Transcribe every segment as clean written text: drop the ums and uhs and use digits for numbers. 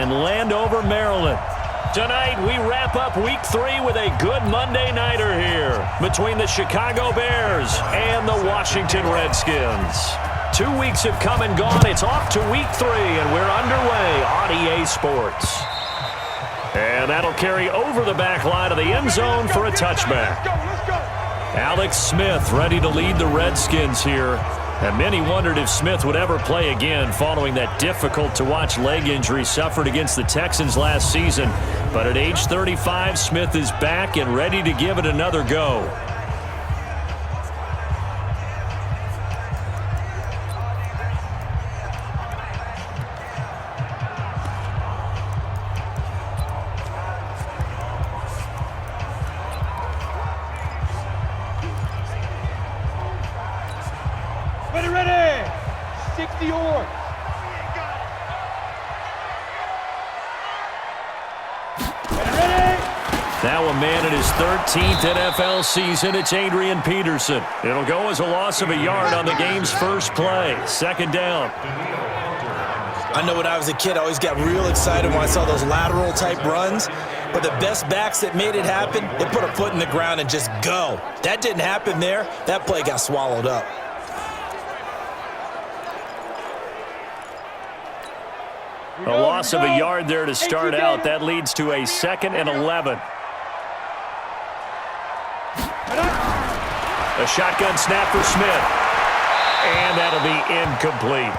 and land over Maryland. Tonight, we wrap up Week 3 with a good Monday nighter here between the Chicago Bears and the Washington Redskins. 2 weeks have come and gone. It's off to Week 3, and we're underway on EA Sports. And that'll carry over the back line of the end zone for a touchback. Alex Smith ready to lead the Redskins here. And many wondered if Smith would ever play again following that difficult-to-watch leg injury suffered against the Texans last season. But at age 35, Smith is back and ready to give it another go. Ready, 60 yards. Now a man in his 13th NFL season, it's Adrian Peterson. It'll go as a loss of a yard on the game's first play. Second down. I know when I was a kid, I always got real excited when I saw those lateral type runs. But the best backs that made it happen, they put a foot in the ground and just go. That didn't happen there. That play got swallowed up. A loss of a yard there to start out. That leads to a 2nd and 11. A shotgun snap for Smith. And that'll be incomplete.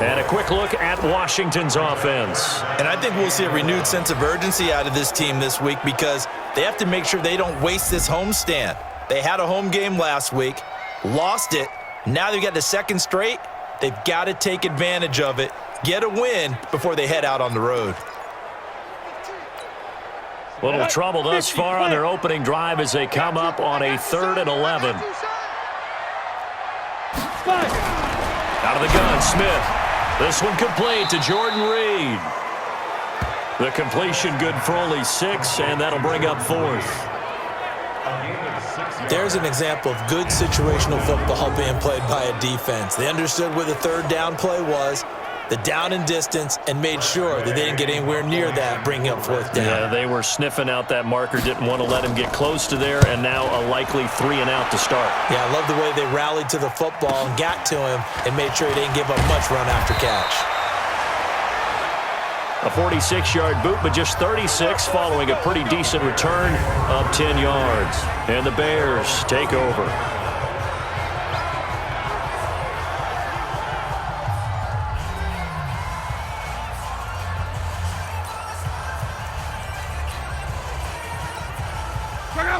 And a quick look at Washington's offense. And I think we'll see a renewed sense of urgency out of this team this week because they have to make sure they don't waste this homestand. They had a home game last week, lost it. Now they've got the second straight. They've got to take advantage of it, get a win before they head out on the road. Little trouble thus far on their opening drive as they come up on a 3rd and 11. Out of the gun, Smith. This one complete to Jordan Reed. The completion good for only 6, and that'll bring up 4th. There's an example of good situational football being played by a defense. They understood where the third down play was, the down and distance, and made sure that they didn't get anywhere near that, bringing up 4th down. Yeah, they were sniffing out that marker, didn't want to let him get close to there, and now a likely 3 and out to start. Yeah, I love the way they rallied to the football and got to him and made sure he didn't give up much run after catch. A 46-yard boot, but just 36 following a pretty decent return of 10 yards. And the Bears take over.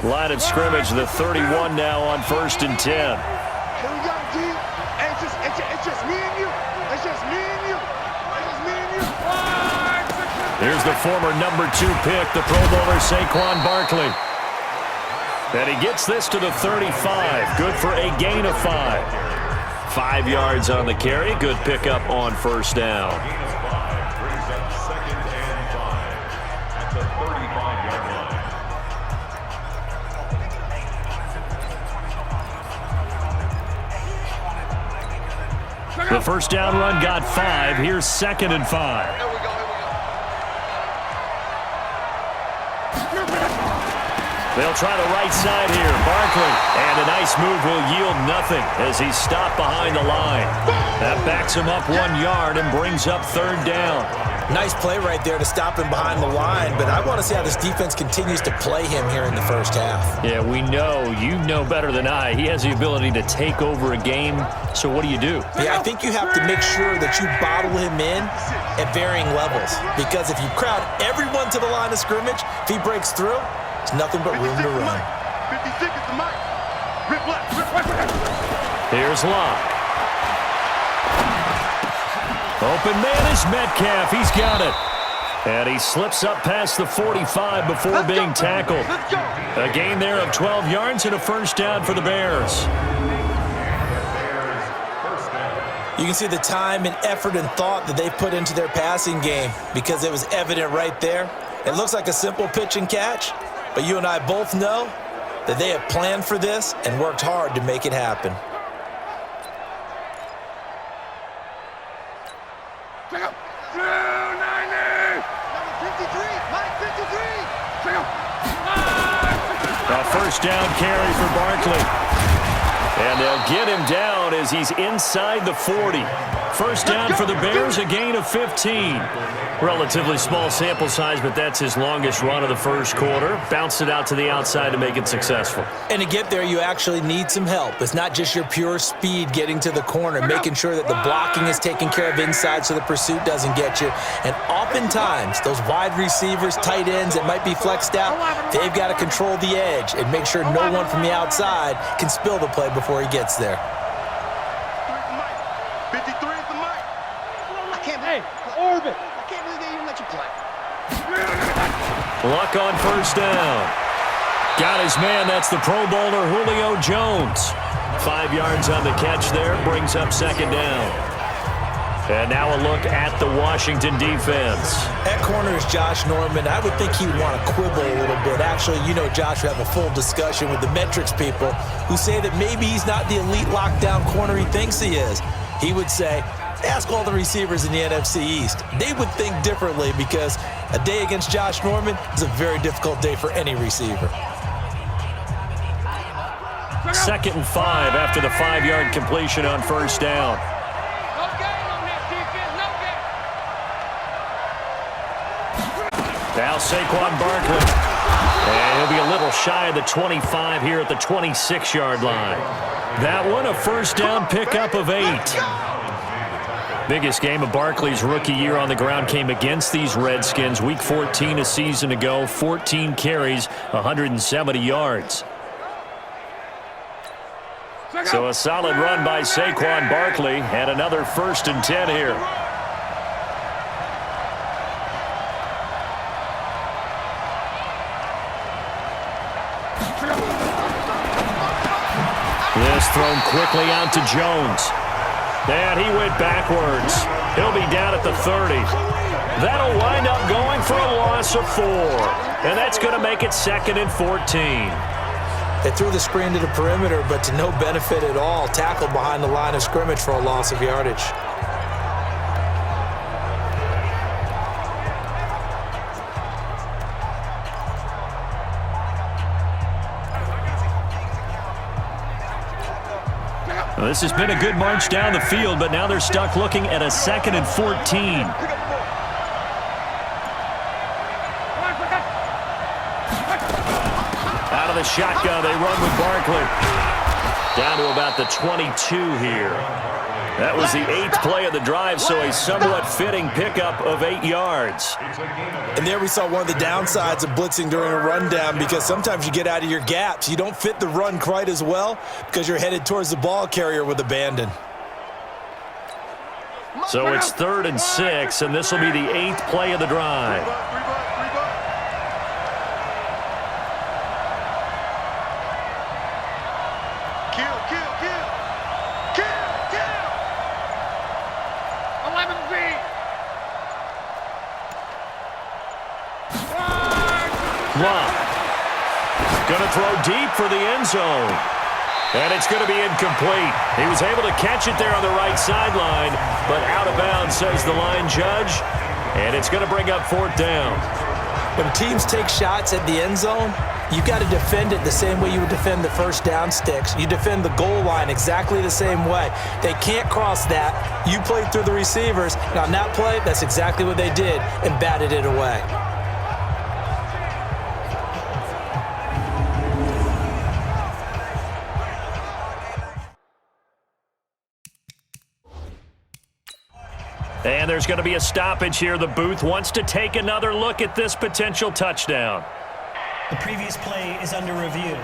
Line of scrimmage, the 31 now on 1st and 10. Here we go, G. It's just me and you. It's just me and you. It's just me and you. Here's the former number 2 pick, the Pro Bowler Saquon Barkley. And he gets this to the 35. Good for a gain of 5. 5 yards on the carry. Good pickup on 1st down. The first down run got 5. Here's 2nd and 5. They'll try the right side here. Barkley. And a nice move will yield nothing as he's stopped behind the line. That backs him up 1 yard and brings up 3rd down. Nice play right there to stop him behind the line, but I want to see how this defense continues to play him here in the first half. Yeah, we know. You know better than I. He has the ability to take over a game. So what do? Yeah, I think you have to make sure that you bottle him in at varying levels. Because if you crowd everyone to the line of scrimmage, if he breaks through, it's nothing but room to run. 56 is the mic. Rip left, rip right. Here's Locke. Open man is Metcalf. He's got it. And he slips up past the 45 before being tackled. A gain there of 12 yards and a first down for the Bears. You can see the time and effort and thought that they put into their passing game because it was evident right there. It looks like a simple pitch and catch, but you and I both know that they have planned for this and worked hard to make it happen. Check up. 290. Number 53. Mike 53. Check up. A first down carry for Barkley. And they'll get him down as he's inside the 40. First down for the Bears, a gain of 15. Relatively small sample size, but that's his longest run of the first quarter. Bounced it out to the outside to make it successful. And to get there, you actually need some help. It's not just your pure speed getting to the corner, making sure that the blocking is taken care of inside so the pursuit doesn't get you. And oftentimes, those wide receivers, tight ends that might be flexed out, they've got to control the edge and make sure no one from the outside can spill the play before he gets there. 53 is the Mike. I can't believe Orbit. I can't believe they even let you play. Luck on first down. Got his man. That's the Pro Bowler Julio Jones. 5 yards on the catch there. Brings up second down. And now a look at the Washington defense. At corner is Josh Norman. I would think he'd want to quibble a little bit. Actually, you know Josh would have a full discussion with the metrics people who say that maybe he's not the elite lockdown corner he thinks he is. He would say, ask all the receivers in the NFC East. They would think differently because a day against Josh Norman is a very difficult day for any receiver. 2nd and 5 after the 5-yard completion on first down. Now Saquon Barkley. And he'll be a little shy of the 25 here at the 26-yard line. That one, a first down pickup of 8. Biggest game of Barkley's rookie year on the ground came against these Redskins. Week 14 a season ago, 14 carries, 170 yards. So a solid run by Saquon Barkley and another 1st and 10 here. This thrown quickly out to Jones. And he went backwards. He'll be down at the 30. That'll wind up going for a loss of 4. And that's going to make it 2nd and 14. They threw the screen to the perimeter, but to no benefit at all. Tackled behind the line of scrimmage for a loss of yardage. Well, this has been a good march down the field, but now they're stuck looking at a 2nd and 14. Out of the shotgun, they run with Barkley. Down to about the 22 here. That was the 8th play of the drive, so a somewhat fitting pickup of 8 yards. And there we saw one of the downsides of blitzing during a rundown because sometimes you get out of your gaps. You don't fit the run quite as well because you're headed towards the ball carrier with abandon. So it's 3rd and 6, and this will be the 8th play of the drive. Going to throw deep for the end zone. And it's going to be incomplete. He was able to catch it there on the right sideline, but out of bounds, says the line judge. And it's going to bring up 4th down. When teams take shots at the end zone, you've got to defend it the same way you would defend the first down sticks. You defend the goal line exactly the same way. They can't cross that. You played through the receivers. And on that play, that's exactly what they did and batted it away. And there's going to be a stoppage here. The booth wants to take another look at this potential touchdown. The previous play is under review.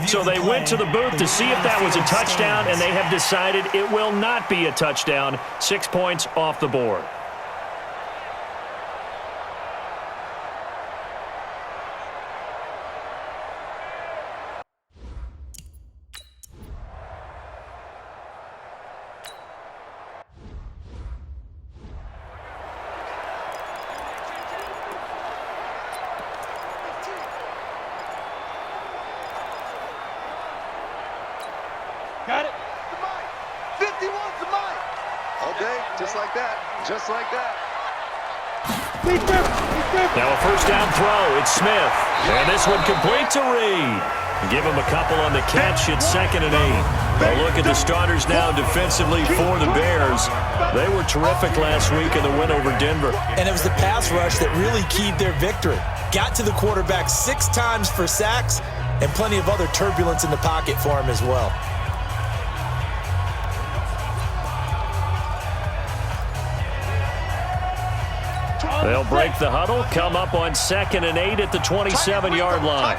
So they went to the booth to see if that was a touchdown, and they have decided it will not be a touchdown. 6 points off the board. Just like that. Just like that. Now a first down throw. It's Smith. And this one complete to Reed. Give him a couple on the catch at 2nd and 8. A look at the starters now defensively for the Bears. They were terrific last week in the win over Denver. And it was the pass rush that really keyed their victory. Got to the quarterback 6 times for sacks and plenty of other turbulence in the pocket for him as well. They'll break the huddle, come up on 2nd and 8 at the 27-yard line.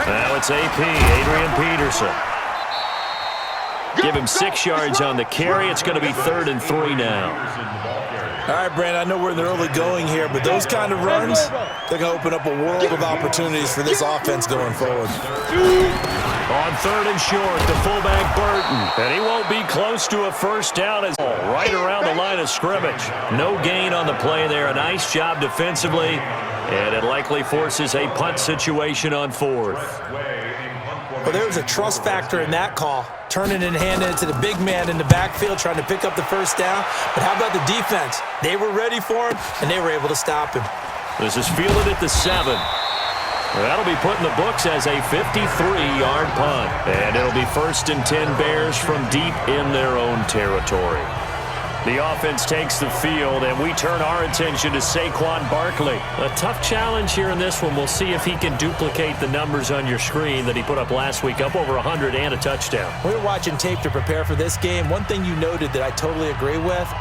Now it's AP, Adrian Peterson. Give him 6 yards on the carry. It's going to be 3rd and 3 now. All right, Brandon, I know we're in the early going here, but those kind of runs, they're going to open up a world of opportunities for this offense going forward. On 3rd and short, the fullback Burton. And he won't be close to a first down as right around the line of scrimmage. No gain on the play there. A nice job defensively. And it likely forces a punt situation on 4th. Well, there was a trust factor in that call. Turning and handing it to the big man in the backfield, trying to pick up the first down. But how about the defense? They were ready for him, and they were able to stop him. This is fielded at the 7. That'll be put in the books as a 53-yard punt. And it'll be 1st and 10 Bears from deep in their own territory. The offense takes the field, and we turn our attention to Saquon Barkley. A tough challenge here in this one. We'll see if he can duplicate the numbers on your screen that he put up last week, up over 100 and a touchdown. We were watching tape to prepare for this game. One thing you noted that I totally agree with,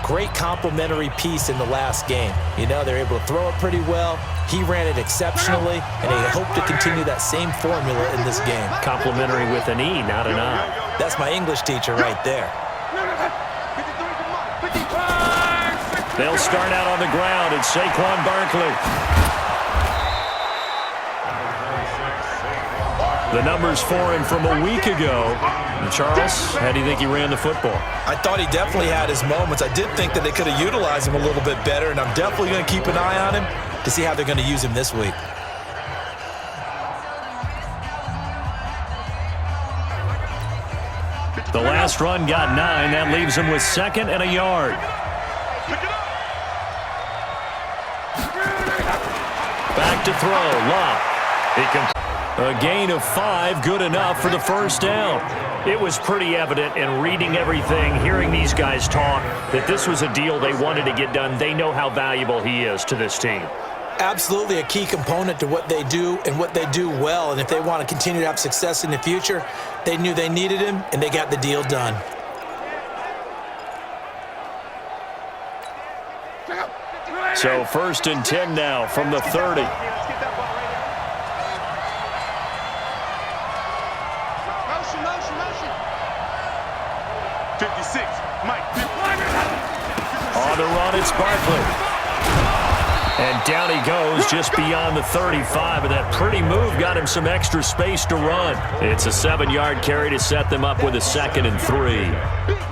great complementary piece in the last game. You know, they're able to throw it pretty well. He ran it exceptionally, and they hope to continue that same formula in this game. Complimentary with an E, not an I. That's my English teacher right there. They'll start out on the ground. It's Saquon Barkley. The numbers for him from a week ago. And Charles, how do you think he ran the football? I thought he definitely had his moments. I did think that they could have utilized him a little bit better, and I'm definitely going to keep an eye on him to see how they're going to use him this week. The last run got 9. That leaves him with 2nd and a yard. Back to throw. Locke. A gain of 5, good enough for the first down. It was pretty evident in reading everything, hearing these guys talk, that this was a deal they wanted to get done. They know how valuable he is to this team. Absolutely a key component to what they do and what they do well. And if they want to continue to have success in the future, they knew they needed him, and they got the deal done. So 1st and 10 now from the 30. On the run, it's Barkley. And down he goes just beyond the 35, and that pretty move got him some extra space to run. It's a 7-yard carry to set them up with a 2nd and 3.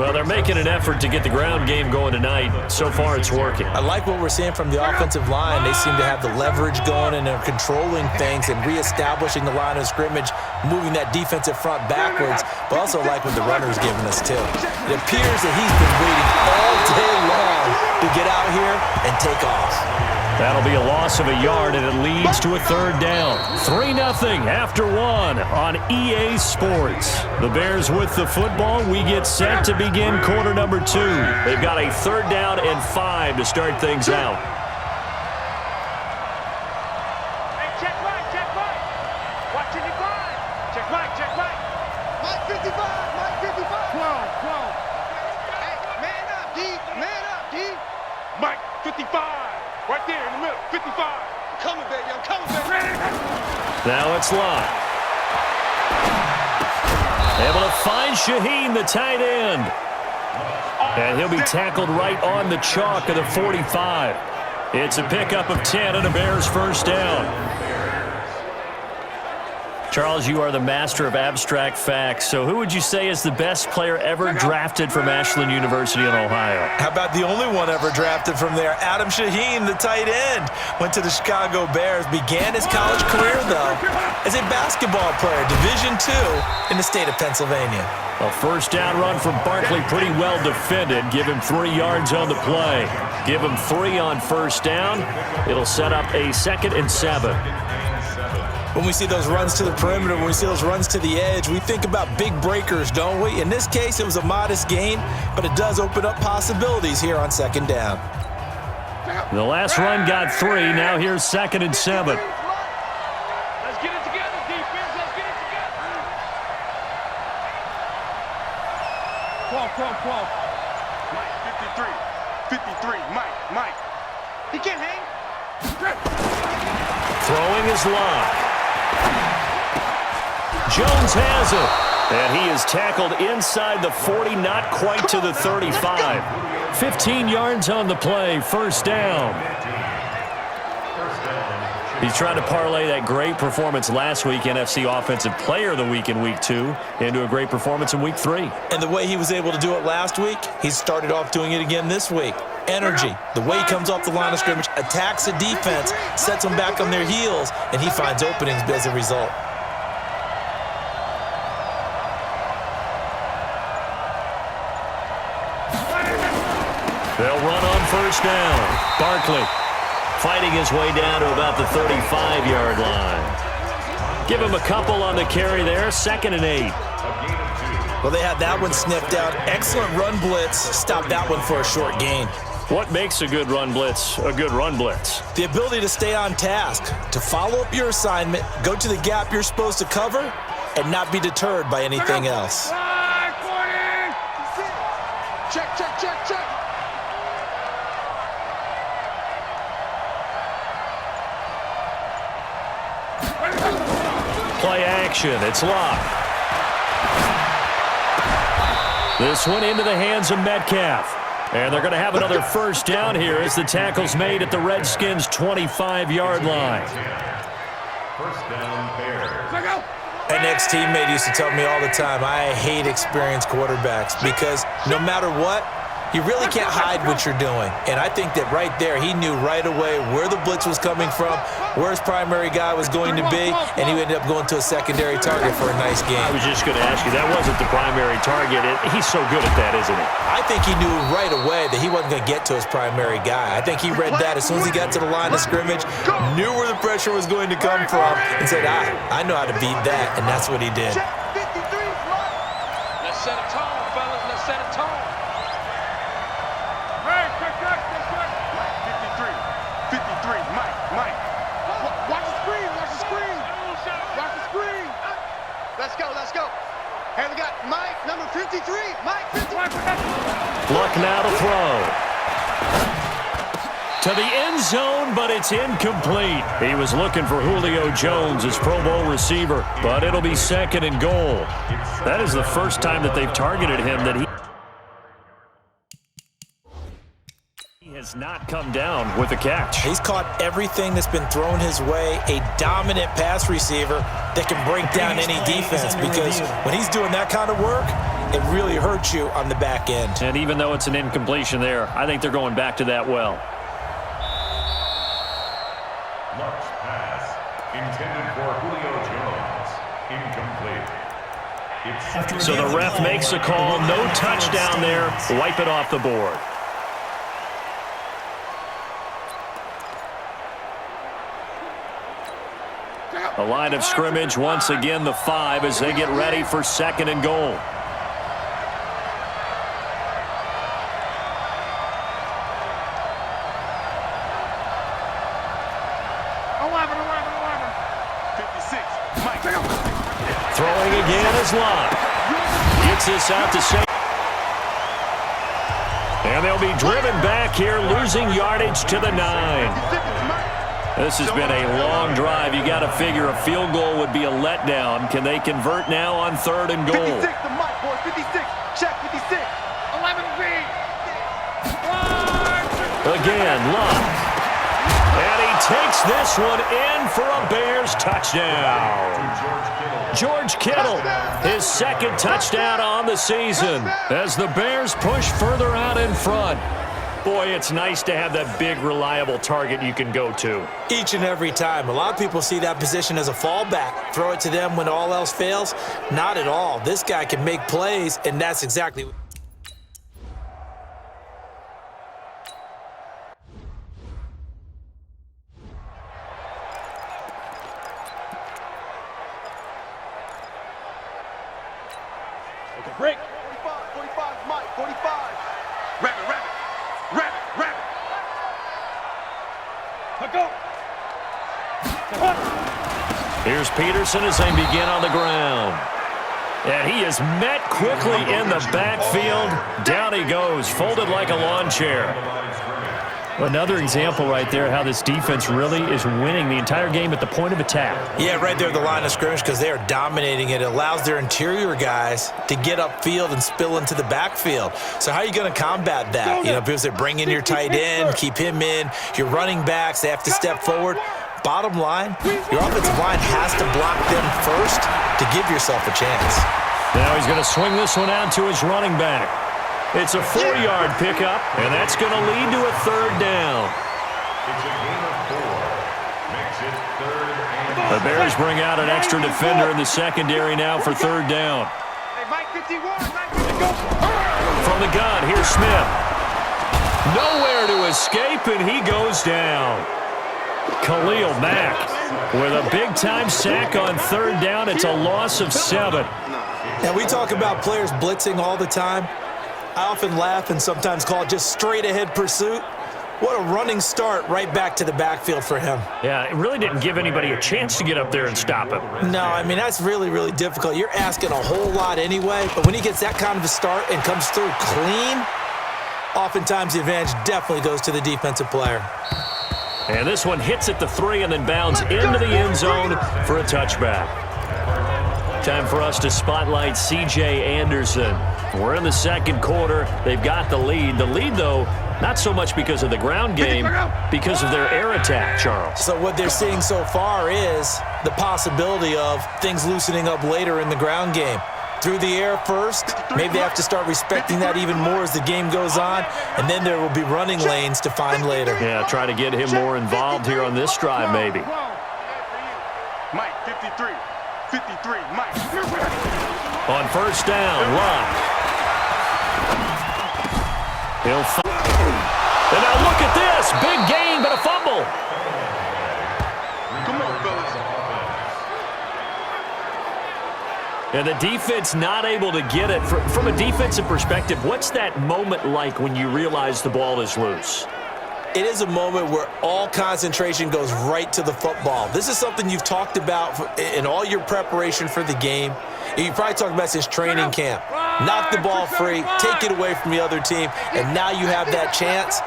Well, they're making an effort to get the ground game going tonight. So far, it's working. I like what we're seeing from the offensive line. They seem to have the leverage going, and they're controlling things and reestablishing the line of scrimmage, moving that defensive front backwards, but also like what the runner's giving us, too. It appears that he's been waiting all day long to get out here and take off. That'll be a loss of a yard, and it leads to a 3rd down. 3-0 after 1 on EA Sports. The Bears with the football. We get set to begin quarter number 2. They've got a 3rd down and 5 to start things out. Hey, check right. Watching it right. Check right. Mike 55. Whoa. Hey, man up, D. Mike 55. Right there in the middle, 55. I'm coming, baby. Now it's Locke. Able to find Shaheen, the tight end. And he'll be tackled right on the chalk of the 45. It's a pickup of 10 and a Bears first down. Charles, you are the master of abstract facts. So who would you say is the best player ever drafted from Ashland University in Ohio? How about the only one ever drafted from there? Adam Shaheen, the tight end, went to the Chicago Bears, began his college career, though, as a basketball player, Division II in the state of Pennsylvania. A first down run from Barkley, pretty well defended. Give him 3 yards on the play. Give him 3 on first down. It'll set up a 2nd and 7. When we see those runs to the perimeter, when we see those runs to the edge, we think about big breakers, don't we? In this case, it was a modest gain, but it does open up possibilities here on 2nd down. The last run got 3. Now here's 2nd and 7. Let's get it together, defense. Let's get it together. 12. Mike, 53. Mike. He can't hang. Throwing his line. Jones has it. And he is tackled inside the 40, not quite to the 35. 15 yards on the play, first down. He's trying to parlay that great performance last week, NFC Offensive Player of the Week in Week 2, into a great performance in Week 3. And the way he was able to do it last week, he started off doing it again this week. Energy, the way he comes off the line of scrimmage, attacks the defense, sets them back on their heels, and he finds openings as a result. They'll run on first down. Barkley fighting his way down to about the 35-yard line. Give him a couple on the carry there, 2nd and 8. Well, they had that one sniffed out. Excellent run blitz. Stopped that one for a short gain. What makes a good run blitz a good run blitz? The ability to stay on task, to follow up your assignment, go to the gap you're supposed to cover, and not be deterred by anything else. Check. Play action. It's locked. This one into the hands of Metcalf. And they're going to have another first down here as the tackle's made at the Redskins' 25-yard line. First down, Bears. An ex-teammate used to tell me all the time, I hate experienced quarterbacks because no matter what, you really can't hide what you're doing. And I think that right there, he knew right away where the blitz was coming from, where his primary guy was going to be, and he ended up going to a secondary target for a nice game. I was just going to ask you, that wasn't the primary target. He's so good at that, isn't he? I think he knew right away that he wasn't going to get to his primary guy. I think he read that as soon as he got to the line of scrimmage, knew where the pressure was going to come from, and said, I know how to beat that, and that's what he did. Let's set a tone, fellas. Let's set a tone. 53. Mike. Watch the screen. Let's go. Hey, we got Mike, number 53. Mike, 53. Luck now to throw. To the end zone, but it's incomplete. He was looking for Julio Jones, his Pro Bowl receiver, but it'll be 2nd and goal. That is the first time that they've targeted him that he has not come down with a catch. He's caught everything that's been thrown his way, a dominant pass receiver that can break down any defense, because when he's doing that kind of work, it really hurts you on the back end. And even though it's an incompletion there, I think they're going back to that well. Luck's pass intended for Julio Jones. Incomplete. So the ref makes a call. No touchdown there. Wipe it off the board. The line of scrimmage, once again, the 5 as they get ready for 2nd and goal. Throwing again is Lott. Gets this out to safety. And they'll be driven back here, losing yardage to the 9. This has been a long drive. You got to figure a field goal would be a letdown. Can they convert now on 3rd and goal? 56 to Mike, boys. 56. Check 56. 11 feet. Again, Lott. And he takes this one in for a Bears touchdown. George Kittle, his second touchdown on the season as the Bears push further out in front. Boy, it's nice to have that big, reliable target you can go to. Each and every time. A lot of people see that position as a fallback. Throw it to them when all else fails. Not at all. This guy can make plays, and that's exactly what... Break. 45, Mike, 45. Rabbit. Let go. Here's Peterson as they begin on the ground. And he is met quickly in the backfield. Down he goes, folded like a lawn chair. Another example right there how this defense really is winning the entire game at the point of attack. Yeah, right there at the line of scrimmage because they are dominating it. It allows their interior guys to get upfield and spill into the backfield. So how are you going to combat that? You know, people say bring in your tight end, keep him in. Your running backs, they have to step forward. Bottom line, your offensive line has to block them first to give yourself a chance. Now he's going to swing this one out to his running back. It's a 4-yard pickup, and that's going to lead to a third down. It's a gain of 4. Makes it 3rd and... The Bears bring out an extra defender in the secondary now for third down. Hey, Mike 51, Mike 50, go. From the gun, here's Smith. Nowhere to escape, and he goes down. Khalil Mack with a big-time sack on third down. It's a loss of 7. Now, we talk about players blitzing all the time. I often laugh and sometimes call it just straight-ahead pursuit. What a running start right back to the backfield for him. Yeah, it really didn't give anybody a chance to get up there and stop him. No, I mean, that's really, really difficult. You're asking a whole lot anyway, but when he gets that kind of a start and comes through clean, oftentimes the advantage definitely goes to the defensive player. And this one hits at the 3 and then bounds into the end zone for a touchback. Time for us to spotlight C.J. Anderson. We're in the second quarter. They've got the lead. The lead, though, not so much because of the ground game, because of their air attack, Charles. So what they're seeing so far is the possibility of things loosening up later in the ground game. Through the air first, maybe they have to start respecting that even more as the game goes on, and then there will be running lanes to find later. Yeah, try to get him more involved here on this drive, maybe. Mike 53, Mike. On first down, Locke. He'll and now look at this. Big gain, but a fumble. Come on, fellas. And the defense not able to get it. From a defensive perspective, what's that moment like when you realize the ball is loose? It is a moment where all concentration goes right to the football. This is something you've talked about in all your preparation for the game. You probably talked about since training camp. Knock the ball free, take it away from the other team, and now you have that chance.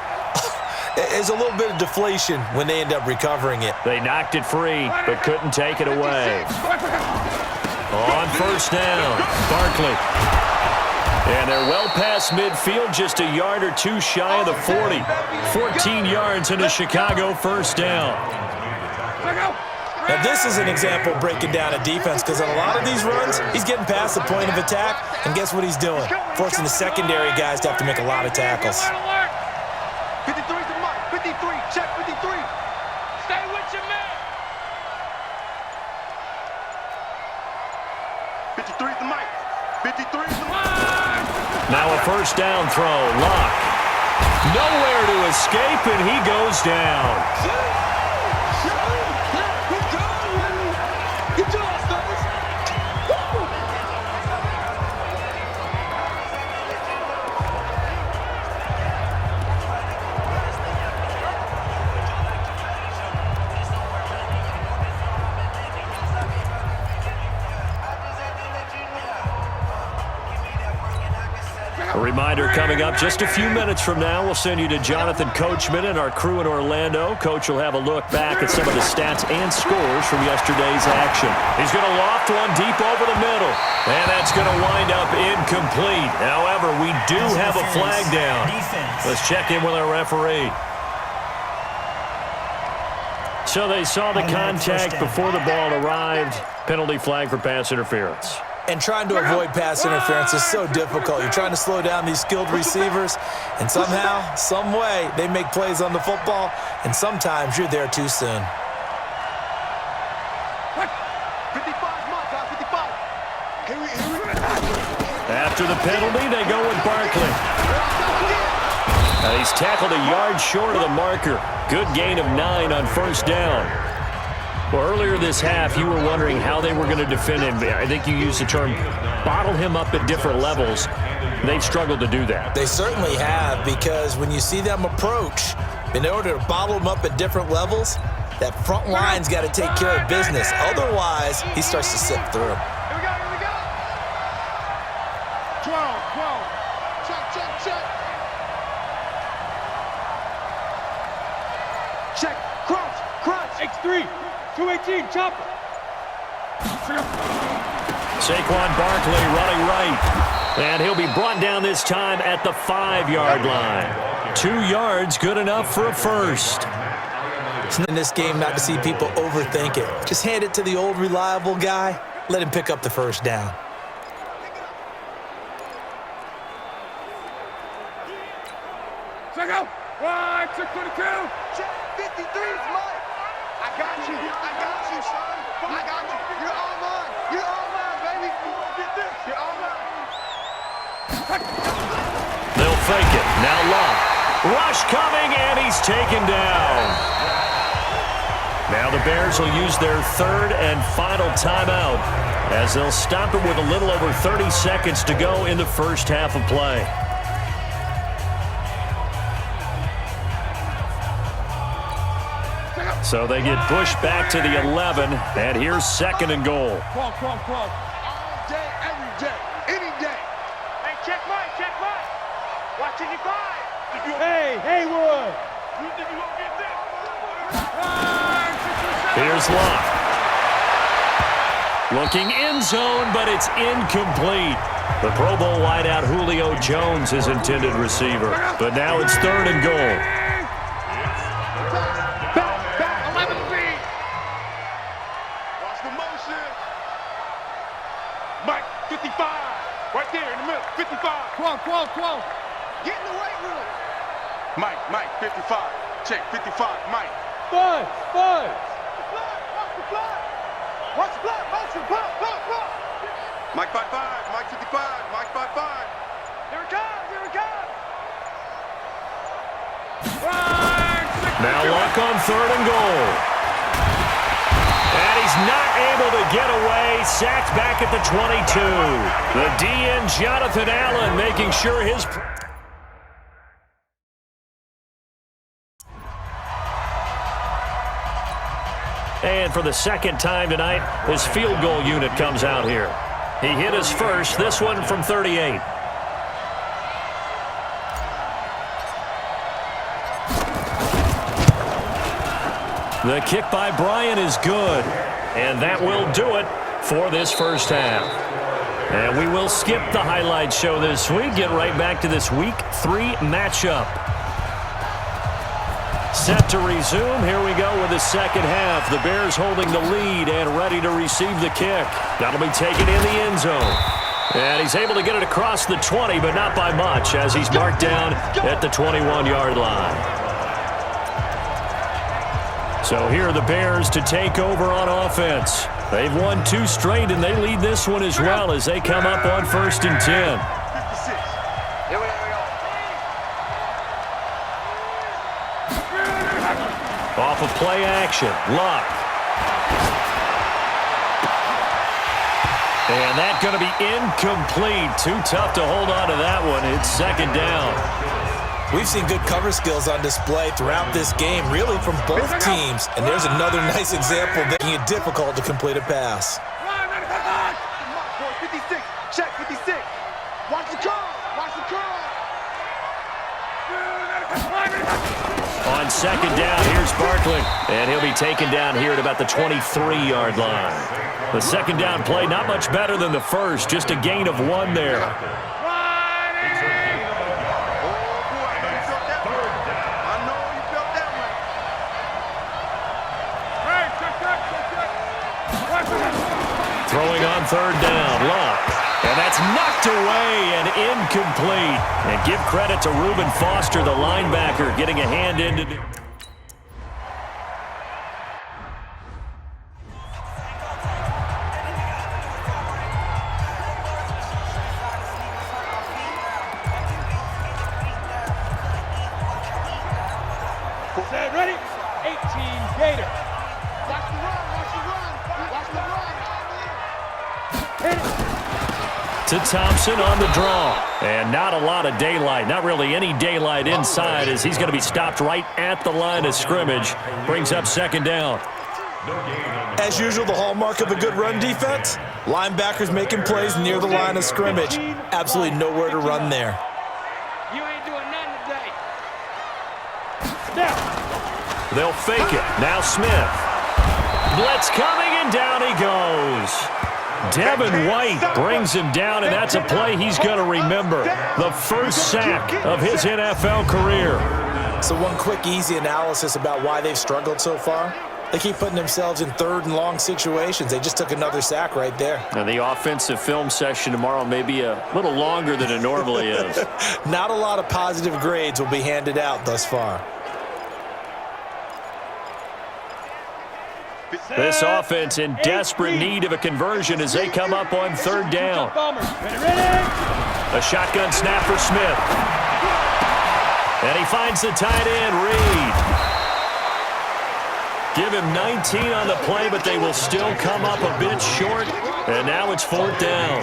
There's a little bit of deflation when they end up recovering it. They knocked it free, but couldn't take it away. On first down, Barkley. And they're well past midfield, just a yard or two shy of the 40. 14 yards into Chicago first down. Now this is an example of breaking down a defense because on a lot of these runs, he's getting past the point of attack, and guess what he's doing? Forcing the secondary guys to have to make a lot of tackles. 53 to Mike, 53, check 53. Stay with your man. 53 to Mike, 53 to Mike. Now a first down throw, Locke. Nowhere to escape, and he goes down. A reminder coming up just a few minutes from now, we'll send you to Jonathan Coachman and our crew in Orlando. Coach will have a look back at some of the stats and scores from yesterday's action. He's going to loft one deep over the middle, and that's going to wind up incomplete. However, we do have a flag down. Let's check in with our referee. So they saw the contact before the ball arrived. Penalty flag for pass interference. And trying to avoid pass interference is so difficult. You're trying to slow down these skilled receivers, and somehow, some way, they make plays on the football, and sometimes you're there too soon. 55, After the penalty, they go with Barkley. He's tackled a yard short of the marker. Good gain of 9 on first down. Well, earlier this half, you were wondering how they were going to defend him. I think you used the term bottle him up at different levels. They've struggled to do that. They certainly have, because when you see them approach, in order to bottle him up at different levels, that front line's got to take care of business. Otherwise, he starts to slip through. Here we go. 12. Check. Check. Crunch. X3. 218, chopper. Saquon Barkley running right. And he'll be brought down this time at the 5-yard line. 2 yards, good enough for a first. In this game, not to see people overthink it. Just hand it to the old reliable guy. Let him pick up the first down. Check out. 622. Check 53's Mike. I got you, son. I got you. You're all mine, baby. Get this. You're all mine. They'll fake it. Now Love. Rush coming, and he's taken down. Now the Bears will use their 3rd and final timeout as they'll stop it with a little over 30 seconds to go in the first half of play. So they get pushed back to the 11, and here's 2nd and goal. All day, every day, any day. Hey, check Mike. Watching you fly. Hey, Haywood. You think you gonna get this? Here's Love. Looking end zone, but it's incomplete. The Pro Bowl wideout Julio Jones, his intended receiver. But now it's 3rd and goal. Back, 11 feet. Watch the motion. Mike, 55. Right there in the middle, 55. 12. Get in the weight room. Mike, 55. Check, 55, Mike. Buzz. Watch the blood. Motion, blood. Mike 55, Mike 55, Mike 55. Here it comes. Now Luck on 3rd and goal. And he's not able to get away. Sacked back at the 22. The DN, Jonathan Allen, making sure his... And for the 2nd time tonight, his field goal unit comes out here. He hit his first, this one from 38. The kick by Bryant is good, and that will do it for this first half. And we will skip the highlight show this week, get right back to this Week 3 matchup. Set to resume. Here we go with the second half. The Bears holding the lead and ready to receive the kick. That'll be taken in the end zone. And he's able to get it across the 20, but not by much, as he's marked down at the 21-yard line. So here are the Bears to take over on offense. They've won 2 straight, and they lead this one as well as they come up on 1st and 10. Off of play action, Luck. And that's going to be incomplete. Too tough to hold on to that one. It's 2nd down. We've seen good cover skills on display throughout this game, really from both teams. And there's another nice example making it difficult to complete a pass. 56, check 56. Watch the curl. On 2nd down, here's Barkley. And he'll be taken down here at about the 23-yard line. The 2nd down play, not much better than the first, just a gain of 1 there. on third down. Luck. And that's knocked away and incomplete. And give credit to Reuben Foster, the linebacker, getting a hand into it. Ready? 18 Gators. Watch the run, watch the run, watch the run. Hit it. To Thompson on the draw. And not a lot of daylight, not really any daylight inside, as he's going to be stopped right at the line of scrimmage. Brings up second down. As usual, the hallmark of a good run defense, linebackers making plays near the line of scrimmage. Absolutely nowhere to run there. You ain't doing nothing today. Step. They'll fake it. Now Smith. Blitz coming, and down he goes. Devin White brings him down, and that's a play he's going to remember. The first sack of his NFL career. So one quick, easy analysis about why they've struggled so far. They keep putting themselves in third and long situations. They just took another sack right there. And the offensive film session tomorrow may be a little longer than it normally is. Not a lot of positive grades will be handed out thus far. This offense in desperate need of a conversion as they come up on third down. A shotgun snap for Smith. And he finds the tight end, Reed. Give him 19 on the play, but they will still come up a bit short. And now it's fourth down.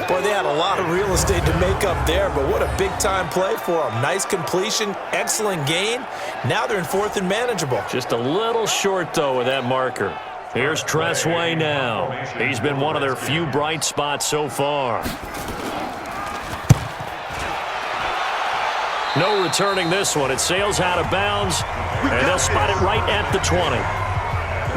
Boy, they had a lot of real estate to make up there, but what a big-time play for them. Nice completion, excellent gain. Now they're in fourth and manageable. Just a little short, though, with that marker. Here's Tressway now. He's been one of their few bright spots so far. No returning this one. It sails out of bounds, and they'll spot it right at the 20.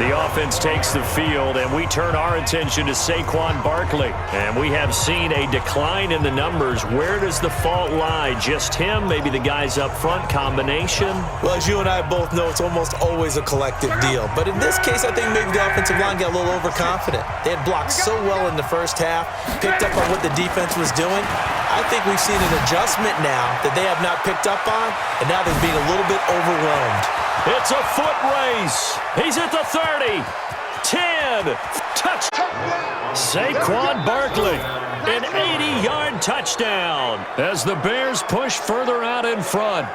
The offense takes the field, and we turn our attention to Saquon Barkley. And we have seen a decline in the numbers. Where does the fault lie? Just him? Maybe the guys up front? Combination? Well, as you and I both know, it's almost always a collective deal. But in this case, I think maybe the offensive line got a little overconfident. They had blocked so well in the first half, picked up on what the defense was doing. I think we've seen an adjustment now that they have not picked up on, and now they're being a little bit overwhelmed. It's a foot race. He's at the 30. 10. Touchdown. Saquon Barkley. An 80-yard touchdown as the Bears push further out in front.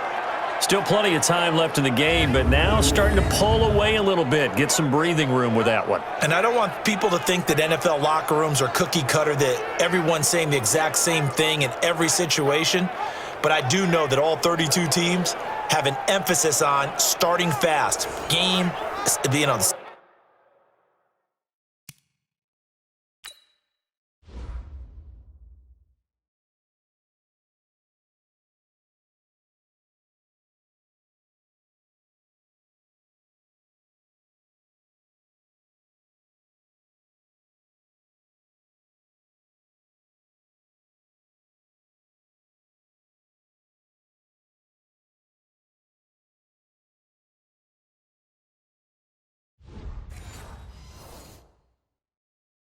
Still plenty of time left in the game, but now starting to pull away a little bit. Get some breathing room with that one. And I don't want people to think that NFL locker rooms are cookie cutter, that everyone's saying the exact same thing in every situation. But I do know that all 32 teams have an emphasis on starting fast. Game, being on.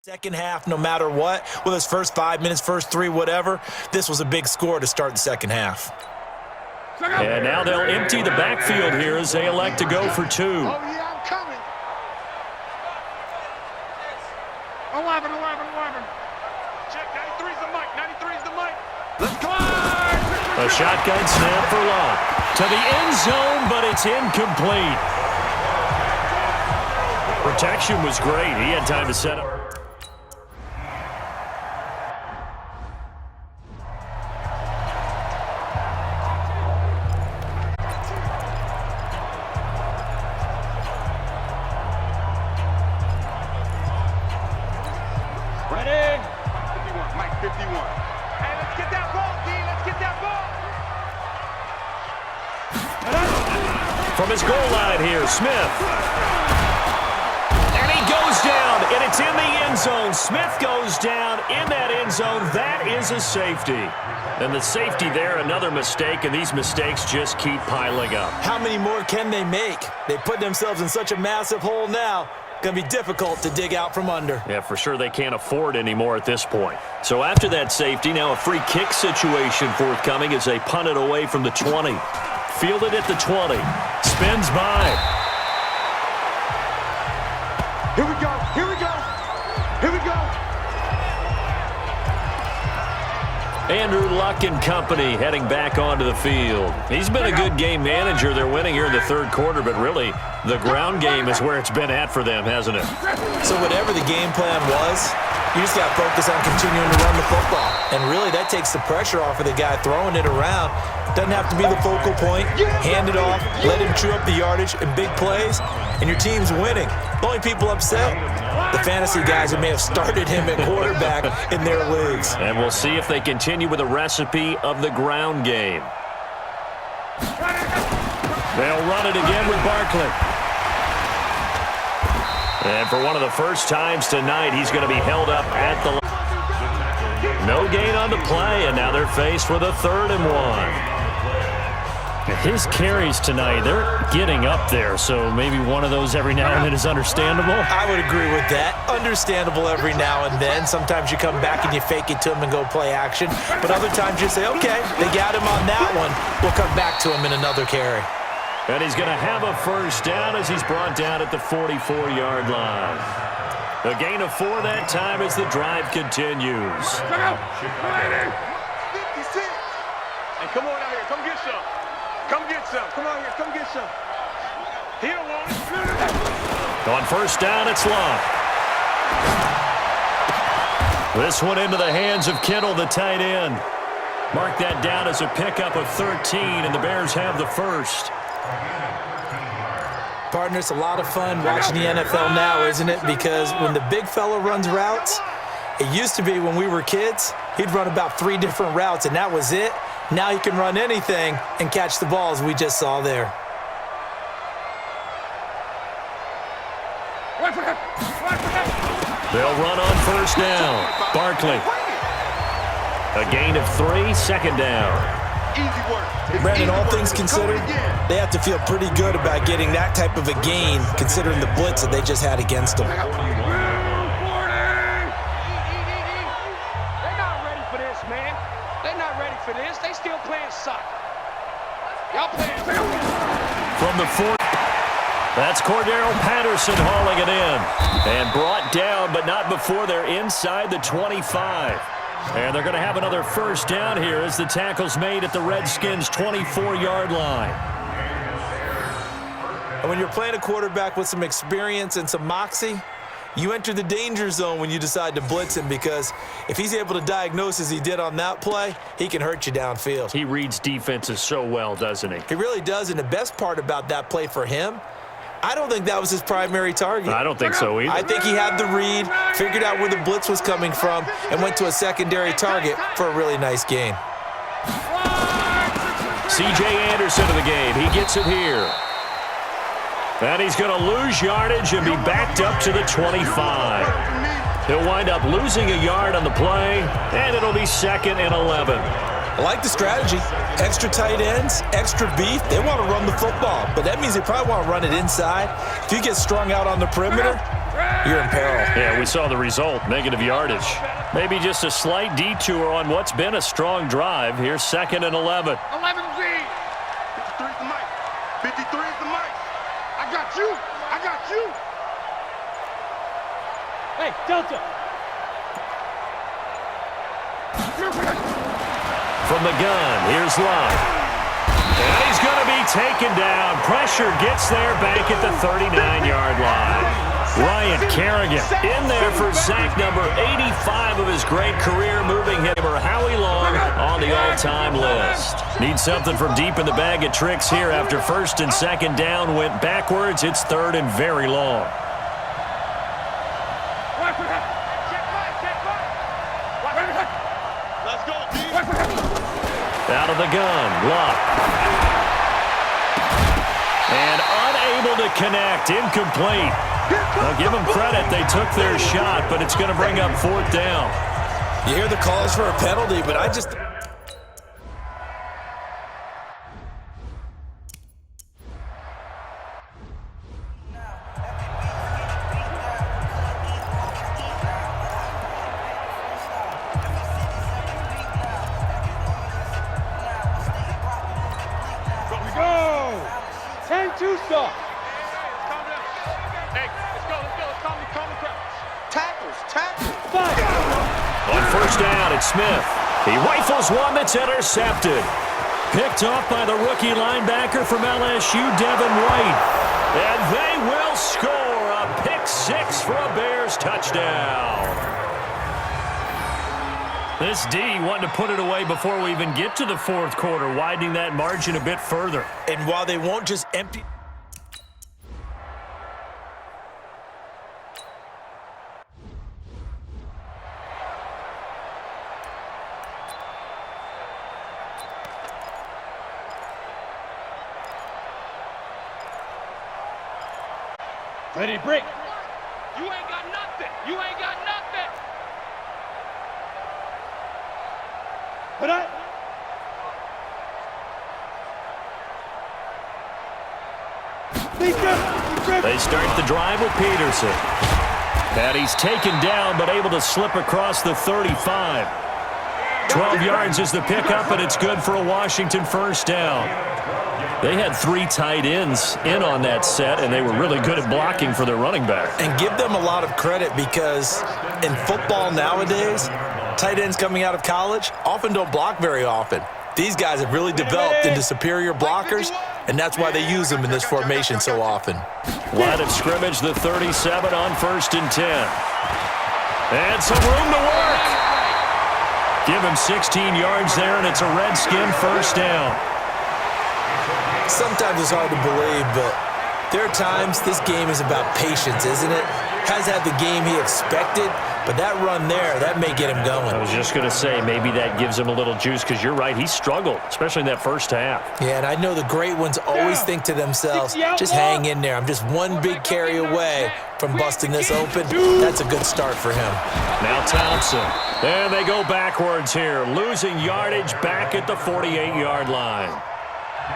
Second half, no matter what, with his first 5 minutes, first 3, whatever, this was a big score to start the second half. And now they'll empty the backfield here as they elect to go for 2. Oh, yeah, I'm coming. 11. Check, 93's the mic, 93's the mic. Let's go. A shotgun snap for Locke. To the end zone, but it's incomplete. Protection was great. He had time to set up. From his goal line here, Smith. And he goes down, and it's in the end zone. Smith goes down in that end zone. That is a safety. And the safety there, another mistake, and these mistakes just keep piling up. How many more can they make? They put themselves in such a massive hole now. going to be difficult to dig out from under. Yeah, for sure they can't afford anymore at this point. So after that safety, now a free kick situation forthcoming as they punt it away from the 20. Fielded at the 20. Spins by. Here we go. Here we go. Here we go. Andrew Luck and company heading back onto the field. He's been a good game manager. They're winning here in the third quarter, but really the ground game is where it's been at for them, hasn't it? So whatever the game plan was, you just got to focus on continuing to run the football. And really that takes the pressure off of the guy throwing it around. Doesn't have to be the focal point. Hand it off, let him chew up the yardage in big plays, and your team's winning. The only people upset, the fantasy guys who may have started him at quarterback in their leagues. And we'll see if they continue with the recipe of the ground game. They'll run it again with Barkley. And for one of the first times tonight, he's going to be held up at the line. No gain on the play, and now they're faced with a 3rd and 1. His carries tonight, they're getting up there, so maybe one of those every now and then is understandable. I would agree with that. Understandable every now and then. Sometimes you come back and you fake it to him and go play action. But other times you say, okay, they got him on that one. We'll come back to him in another carry. And he's going to have a first down as he's brought down at the 44-yard line. A gain of 4 that time as the drive continues. 56. Hey, come on out here. Come get some. Come get some. Come on here. Come get some. He don't want it. On first down, it's Love. This one into the hands of Kittle, the tight end. Mark that down as a pickup of 13, and the Bears have the first. Partner, it's a lot of fun watching the NFL now, isn't it? Because when the big fella runs routes, it used to be when we were kids, he'd run about 3 different routes, and that was it. Now he can run anything and catch the balls we just saw there. They'll run on first down. Barkley. A gain of 3, second down. Easy work. Brandon, all things considered, they have to feel pretty good about getting that type of a gain considering the blitz that they just had against them. They're not ready for this, man. They're not ready for this. They still playing soccer. Y'all playing. From the 40. That's Cordero Patterson hauling it in. And brought down, but not before they're inside the 25. And they're going to have another first down here as the tackle's made at the Redskins' 24-yard line. And when you're playing a quarterback with some experience and some moxie, you enter the danger zone when you decide to blitz him, because if he's able to diagnose as he did on that play, he can hurt you downfield. He reads defenses so well, doesn't he? He really does, and the best part about that play for him, I don't think that was his primary target. I don't think so either. I think he had the read, figured out where the blitz was coming from, and went to a secondary target for a really nice gain. C.J. Anderson in the game. He gets it here. And he's going to lose yardage and be backed up to the 25. He'll wind up losing a yard on the play, and it'll be 2nd and 11. I like the strategy. Extra tight ends, extra beef. They want to run the football, but that means they probably want to run it inside. If you get strung out on the perimeter, you're in peril. Yeah, we saw the result, negative yardage. Maybe just a slight detour on what's been a strong drive. Here's 2nd and 11. 11 Z. 53 is the mic. 53 is the mic. I got you. I got you. Hey, Delta. From the gun, here's Love. And he's going to be taken down. Pressure gets there back at the 39-yard line. Ryan Kerrigan in there for sack number 85 of his great career, moving him or Howie Long on the all-time list. Need something from deep in the bag of tricks here after 1st and 2nd down went backwards. It's 3rd and very long. Out of the gun, Luck. And unable to connect, incomplete. I'll give them credit, they took their shot, but it's going to bring up 4th down. You hear the calls for a penalty, but I just... go. Hey, let's go. Let's calm the crowd. Tackles. On first down, it's Smith. He rifles one that's intercepted. Picked off by the rookie linebacker from LSU, Devin White. And they will score a pick six for a Bears touchdown. This D wanted to put it away before we even get to the fourth quarter, widening that margin a bit further. And while they won't just empty... Ready, break. You ain't got nothing. Put up. They start the drive with Peterson. And he's taken down, but able to slip across the 35. 12 yards is the pickup, and it's good for a Washington first down. They had three tight ends in on that set, and they were really good at blocking for their running back. And give them a lot of credit because in football nowadays, tight ends coming out of college often don't block very often. These guys have really developed into superior blockers, and that's why they use them in this formation so often. Line of scrimmage, the 37 on 1st and 10. And some room to work. Give him 16 yards there, and it's a Redskin first down. Sometimes it's hard to believe, but there are times this game is about patience, isn't it? Has had the game he expected, but that run there, that may get him going. I was just going to say, maybe that gives him a little juice, because you're right, he struggled, especially in that first half. Yeah, and I know the great ones always think to themselves, just hang in there. I'm just one big carry away from busting this open. That's a good start for him. Now Thompson. And they go backwards here, losing yardage back at the 48-yard line.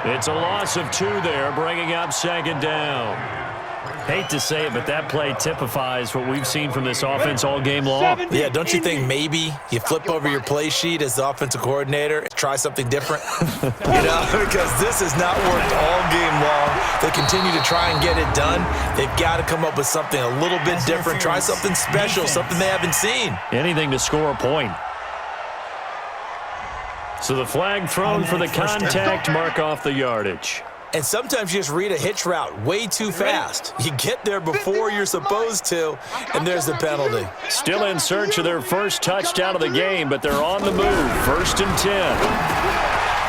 It's a loss of 2 there, bringing up 2nd down. Hate to say it, but that play typifies what we've seen from this offense all game long. Yeah, don't you think maybe you flip over your play sheet as the offensive coordinator, try something different? Because this has not worked all game long. They continue to try and get it done. They've got to come up with something a little bit different, try something special, something they haven't seen. Anything to score a point. So the flag thrown for the contact, mark off the yardage. And sometimes you just read a hitch route way too fast. You get there before you're supposed to, and there's the penalty. Still in search of their first touchdown of the game, but they're on the move. 1st and 10.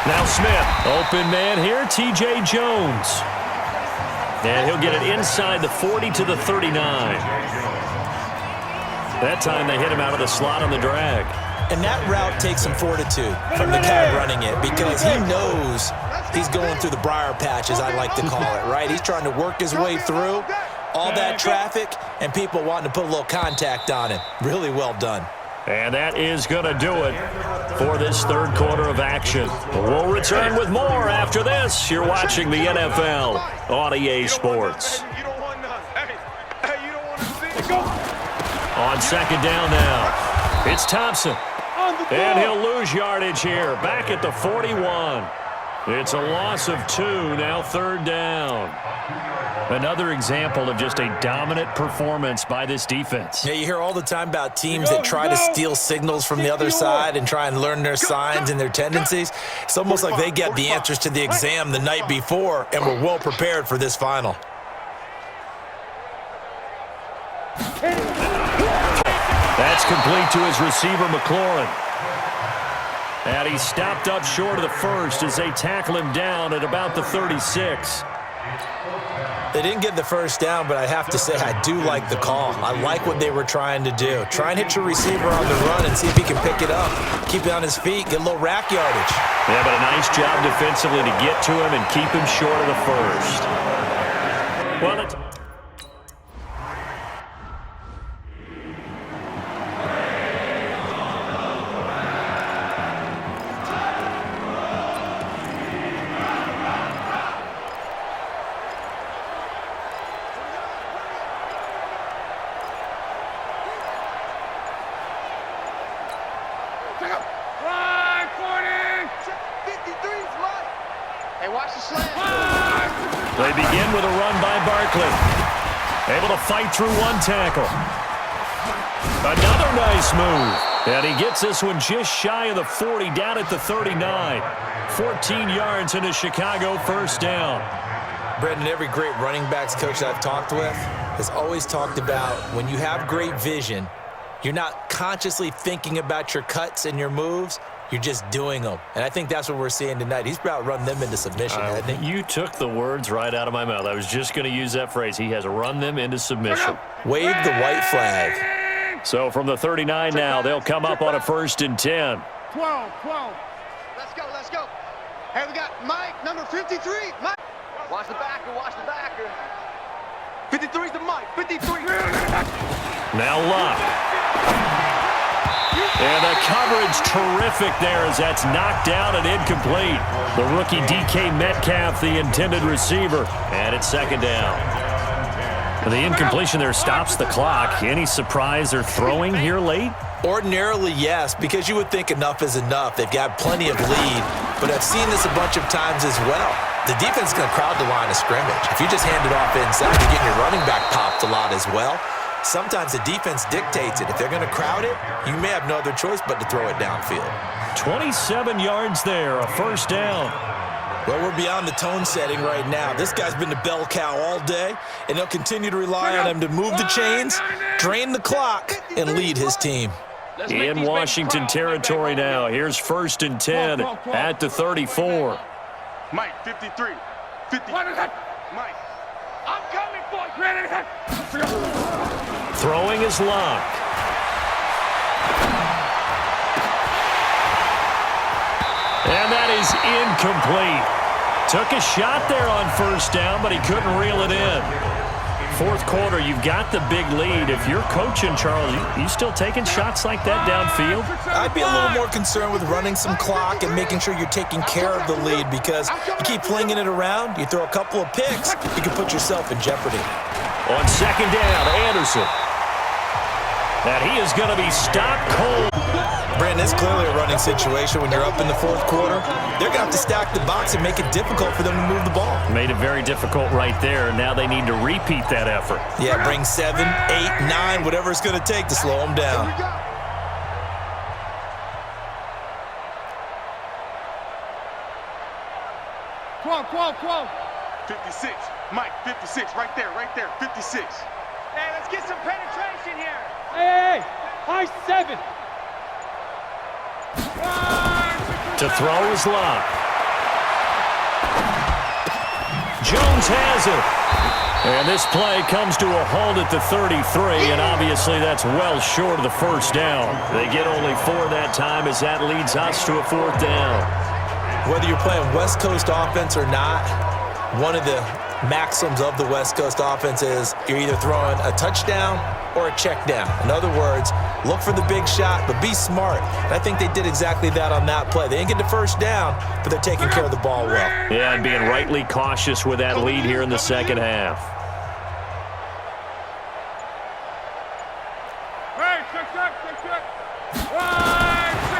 Now Smith, open man here, T.J. Jones. And he'll get it inside the 40 to the 39. That time they hit him out of the slot on the drag. And that route takes some fortitude from the guy running it because he knows he's going through the briar patch, as I like to call it, right? He's trying to work his way through all that traffic and people wanting to put a little contact on him. Really well done. And that is going to do it for this third quarter of action. We'll return with more after this. You're watching the NFL on EA Sports. On 2nd down now, it's Thompson. And he'll lose yardage here, back at the 41. It's a loss of 2, now 3rd down. Another example of just a dominant performance by this defense. Yeah, you hear all the time about teams that try to steal signals from the other side and try and learn their signs and their tendencies. It's almost like they get the answers to the exam the night before and were well prepared for this final. That's complete to his receiver, McLaurin. And he's stopped up short of the first as they tackle him down at about the 36. They didn't get the first down, but I have to say I do like the call. I like what they were trying to do. Try and hit your receiver on the run and see if he can pick it up. Keep it on his feet, get a little rack yardage. Yeah, but a nice job defensively to get to him and keep him short of the first. Well, it's... They begin with a run by Barkley. Able to fight through one tackle. Another nice move. And he gets this one just shy of the 40, down at the 39. 14 yards in a Chicago first down. Brendan, every great running backs coach I've talked with has always talked about when you have great vision, you're not consciously thinking about your cuts and your moves. You're just doing them. And I think that's what we're seeing tonight. He's about run them into submission, hasn't he? You took the words right out of my mouth. I was just going to use that phrase. He has run them into submission. Wave the white flag. So from the 39 now, they'll come up on a 1st and 10. 12. Let's go. Hey, we got Mike, number 53. Mike. Watch the backer. 53's the Mike. 53. Now Locke. And the coverage terrific there as that's knocked down and incomplete. The rookie DK Metcalf, the intended receiver. And it's 2nd down. The incompletion there stops the clock. Any surprise or throwing here late? Ordinarily, yes, because you would think enough is enough. They've got plenty of lead, but I've seen this a bunch of times as well. The defense is going to crowd the line of scrimmage. If you just hand it off inside, you're getting your running back popped a lot as well. Sometimes the defense dictates it. If they're going to crowd it, you may have no other choice but to throw it downfield. 27 yards there, a 1st down. Well, we're beyond the tone setting right now. This guy's been the bell cow all day, and they'll continue to rely on him to move the chains, drain the clock, and lead his team. In Washington territory now. Here's 1st and 10 at the 34. Mike, 53. 50. Mike. I'm coming for you. Throwing is Locke. And that is incomplete. Took a shot there on 1st down, but he couldn't reel it in. 4th quarter, you've got the big lead. If you're coaching, Charles, you still taking shots like that downfield? I'd be a little more concerned with running some clock and making sure you're taking care of the lead, because you keep flinging it around, you throw a couple of picks, you can put yourself in jeopardy. On 2nd down, Anderson. And he is going to be stopped cold. Brandon, it's clearly a running situation when you're up in the 4th quarter. They're going to have to stack the box and make it difficult for them to move the ball. Made it very difficult right there. Now they need to repeat that effort. Yeah, bring 7, 8, 9, whatever it's going to take to slow them down. Quo. 56. Mike, 56. Right there. 56. Hey, let's get some penetration here. Hey. High 7. To throw is Locke. Jones has it. And this play comes to a halt at the 33, and obviously that's well short of the 1st down. They get only 4 that time as that leads us to a 4th down. Whether you're playing West Coast offense or not, one of the maxims of the West Coast offense is you're either throwing a touchdown or a check down. In other words, look for the big shot, but be smart. And I think they did exactly that on that play. They didn't get the 1st down, but they're taking care of the ball well. Yeah, and being rightly cautious with that lead here in the 2nd half.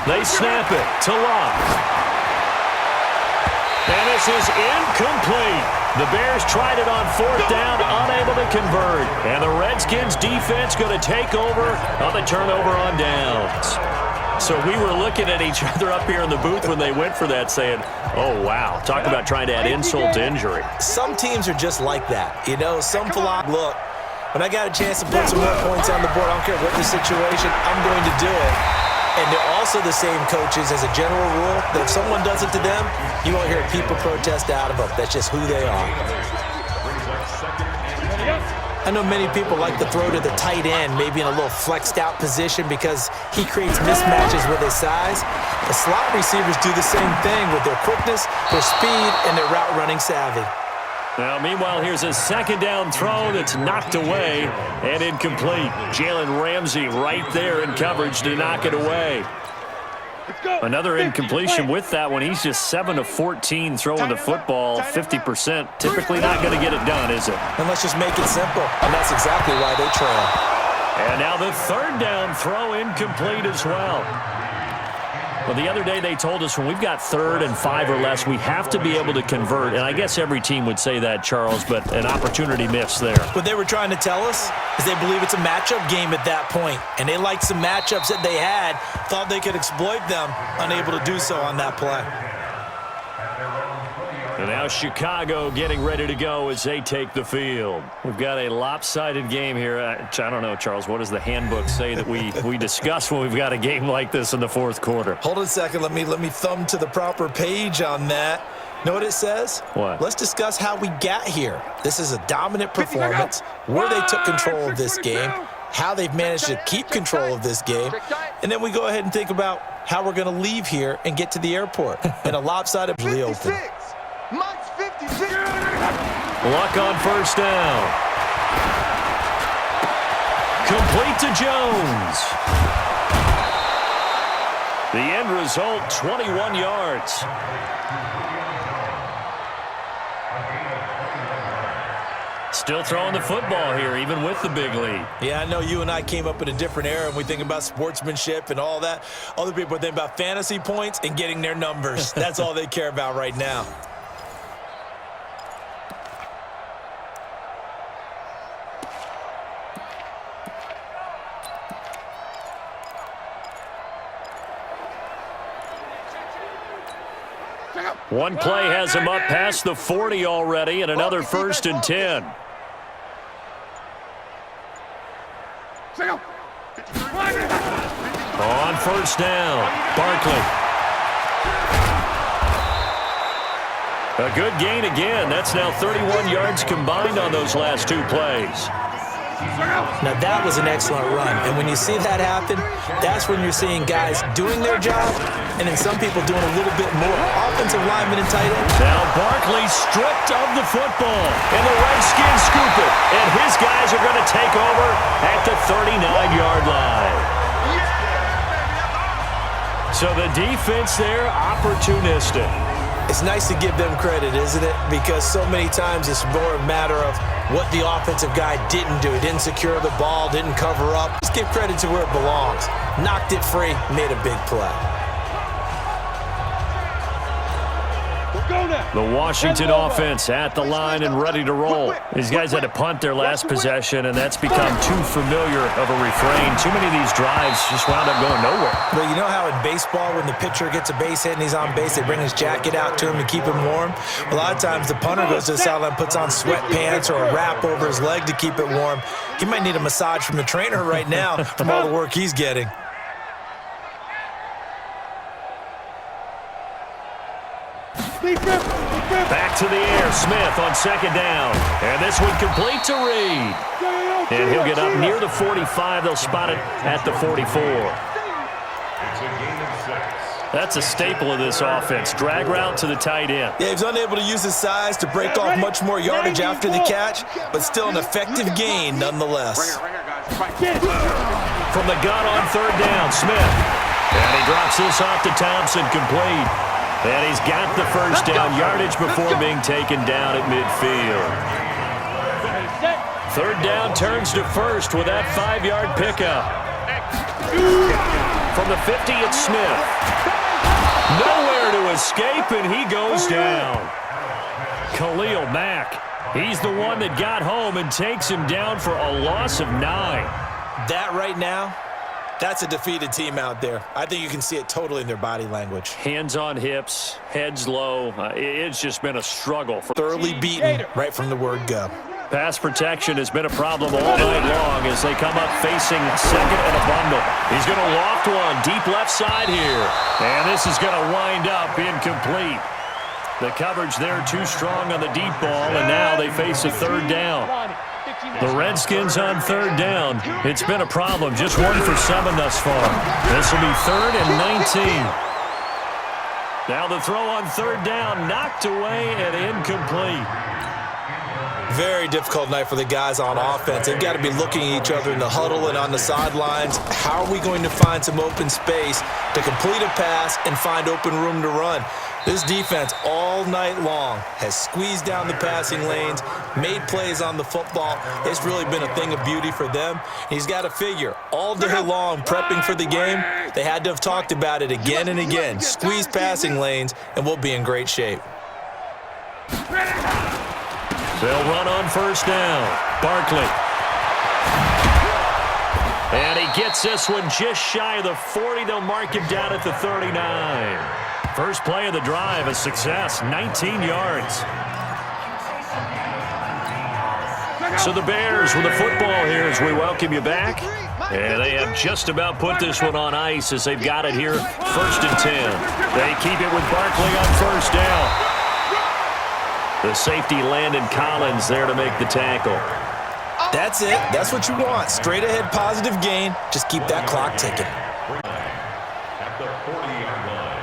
They snap it to Locke. And this is incomplete. The Bears tried it on 4th down, unable to convert. And the Redskins defense going to take over on the turnover on downs. So we were looking at each other up here in the booth when they went for that saying, oh, wow, talk about trying to add insult to injury. Some teams are just like that. You know, some look, when I got a chance to put some more points on the board, I don't care what the situation, I'm going to do it. And they're also the same coaches as a general rule that if someone does it to them, you won't hear people protest out of them. That's just who they are. I know many people like to throw to the tight end, maybe in a little flexed out position because he creates mismatches with his size. The slot receivers do the same thing with their quickness, their speed, and their route running savvy. Now, meanwhile, here's a 2nd down throw that's knocked away and incomplete. Jalen Ramsey right there in coverage to knock it away. Another incompletion with that one. He's just 7 of 14 throwing the football, 50%. Typically not going to get it done, is it? And let's just make it simple, and that's exactly why they trail. And now the 3rd down throw incomplete as well. Well, the other day they told us when we've got 3rd and 5 or less, we have to be able to convert. And I guess every team would say that, Charles, but an opportunity missed there. What they were trying to tell us is they believe it's a matchup game at that point. And they liked some matchups that they had, thought they could exploit them, unable to do so on that play. And now Chicago getting ready to go as they take the field. We've got a lopsided game here. I don't know, Charles, what does the handbook say that we discuss when we've got a game like this in the 4th quarter? Hold on a second. Let me thumb to the proper page on that. Know what it says? What? Let's discuss how we got here. This is a dominant performance, where they took control of this game, how they've managed to keep control of this game, and then we go ahead and think about how we're going to leave here and get to the airport. And a lopsided really open. Mike's 56. Luck on first down. Complete to Jones. The end result, 21 yards. Still throwing the football here, even with the big lead. Yeah, I know you and I came up in a different era, and we think about sportsmanship and all that. Other people think about fantasy points and getting their numbers. That's all they care about right now. One play has him up past the 40 already, and another 1st and 10. On first down, Barkley. A good gain again. That's now 31 yards combined on those last 2 plays. Now, that was an excellent run. And when you see that happen, that's when you're seeing guys doing their job and then some people doing a little bit more. Offensive linemen and tight ends. Now Barkley stripped of the football, and the Redskins scoop it. And his guys are going to take over at the 39-yard line. So the defense there, opportunistic. It's nice to give them credit, isn't it? Because so many times it's more a matter of what the offensive guy didn't do. He didn't secure the ball, didn't cover up. Just give credit to where it belongs. Knocked it free, made a big play. The Washington offense at the line and ready to roll. These guys had to punt their last possession, and that's become too familiar of a refrain. Too many of these drives just wound up going nowhere. Well, you know how in baseball when the pitcher gets a base hit and he's on base, they bring his jacket out to him to keep him warm? A lot of times the punter goes to the sideline, puts on sweatpants or a wrap over his leg to keep it warm. He might need a massage from the trainer right now from all the work he's getting. Back to the air, Smith on 2nd down. And this one complete to Reed. And he'll get up near the 45. They'll spot it at the 44. It's a gain of 6. That's a staple of this offense. Drag route to the tight end. Yeah, he was unable to use his size to break off much more yardage after the catch, but still an effective gain nonetheless. From the gun on 3rd down, Smith. And he drops this off to Thompson, complete. And he's got the first down yardage before being taken down at midfield. 3rd down turns to 1st with that 5-yard pickup. From the 50, it's Smith. Nowhere to escape, and he goes down. Khalil Mack. He's the one that got home and takes him down for a loss of 9. That right now, that's a defeated team out there. I think you can see it totally in their body language. Hands on hips, heads low. It's just been a struggle. Thoroughly beaten right from the word go. Pass protection has been a problem all night long as they come up facing 2nd and a bundle. He's going to loft one deep left side here. And this is going to wind up incomplete. The coverage there too strong on the deep ball, and now they face a 3rd down. The Redskins on 3rd down. It's been a problem. Just 1 for 7 thus far. This will be 3rd and 19. Now the throw on 3rd down, knocked away and incomplete. Very difficult night for the guys on offense. They've got to be looking at each other in the huddle and on the sidelines. How are we going to find some open space to complete a pass and find open room to run? This defense all night long has squeezed down the passing lanes, made plays on the football. It's really been a thing of beauty for them. He's got to figure all day long prepping for the game, they had to have talked about it again and again. Squeeze passing lanes, and we'll be in great shape. They'll run on first down. Barkley. And he gets this one just shy of the 40. They'll mark him down at the 39. First play of the drive, a success, 19 yards. So the Bears with the football here as we welcome you back. And they have just about put this one on ice as they've got it here, 1st and 10. They keep it with Barkley on first down. The safety Landon Collins there to make the tackle. That's it. That's what you want. Straight ahead positive gain. Just keep that clock ticking. At the 40-yard line.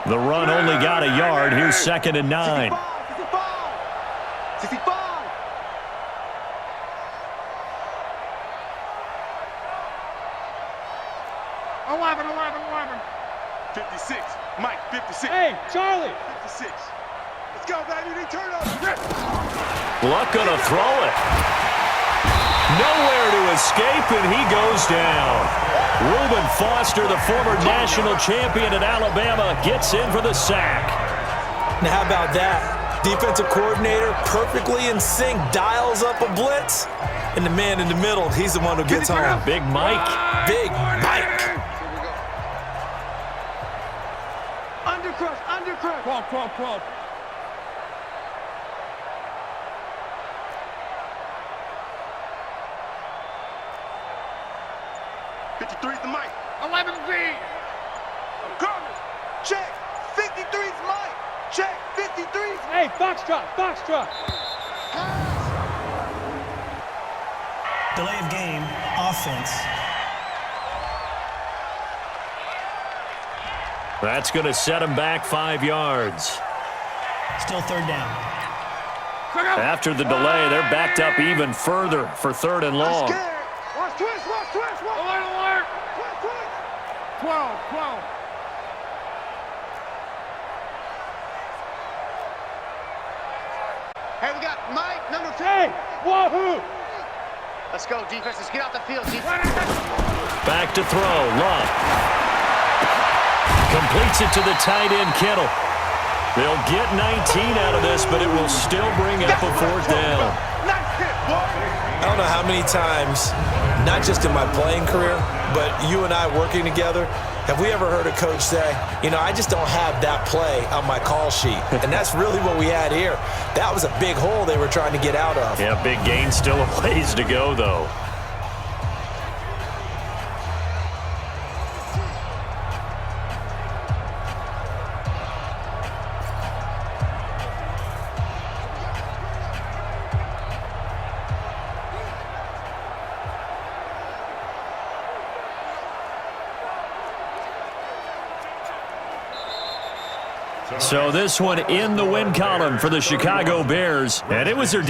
The run only got a yard. Here's 2nd and 9. 65. 11. 56. Mike, 56. Hey, Charlie. 56. Let's go, baby. They turn up. Luck gonna throw it. Nowhere to escape, and he goes down. Reuben Foster, the former national champion at Alabama, gets in for the sack. Now, how about that? Defensive coordinator perfectly in sync, dials up a blitz, and the man in the middle, he's the one who gets home. Big Mike. Big Mike. Undercrush. Cross. '53's the Mike. 11Z. I'm coming. Check. 53's Mike. Check. 53's. Hey, Foxtrot. Delay of game, offense. That's going to set him back 5 yards. Still 3rd down. After the delay, they're backed up even further for 3rd and long. Watch twist. Alert. Twist. 12. Hey, we got Mike, number 10. Wahoo! Let's go, defense. Let's get out the field, defense. Back to throw. Love. Completes it to the tight end, Kittle. They'll get 19 out of this, but it will still bring up a 4th down. I don't know how many times, not just in my playing career, but you and I working together, have we ever heard a coach say, I just don't have that play on my call sheet. And that's really what we had here. That was a big hole they were trying to get out of. Yeah, big gain, still a ways to go, though. So this one in the win column for the Chicago Bears, and it was their